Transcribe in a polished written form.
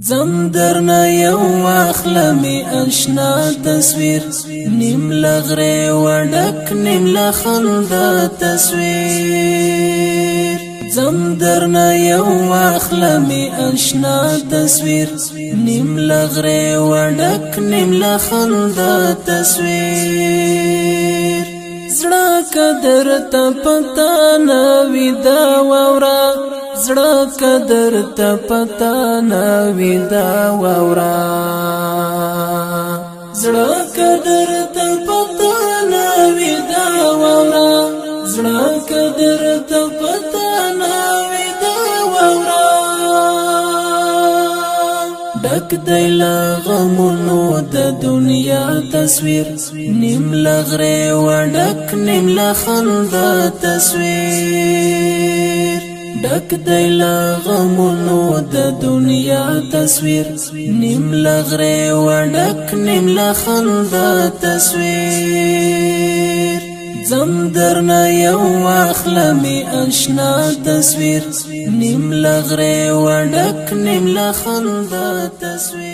زم درنا یو واخلمی اشنا تصویر نیم لغره وډک نیم لخنده تصویر زم درنا یو واخلمی اشنا تصویر نیم لغره وډک نیم لخنده تصویر زړه قدر ته پتا نه وی دا وورا زړه قدر ته پتا نه وی دا وورا زړه قدر ته پتا نه وی دا وورا زړه قدر ته پتا نه وی دا وورا ډک دی له غمونو د دنیا تصویر نیم لغره وډک نیم لخنده تصویر ډک دی له غمونو د دنیا تصویر نیم لغره وډک نیم لخنده تصویر زم درنا یو واخلمی اشنا تصویر نیم لغره وډک نیم لخنده تصویر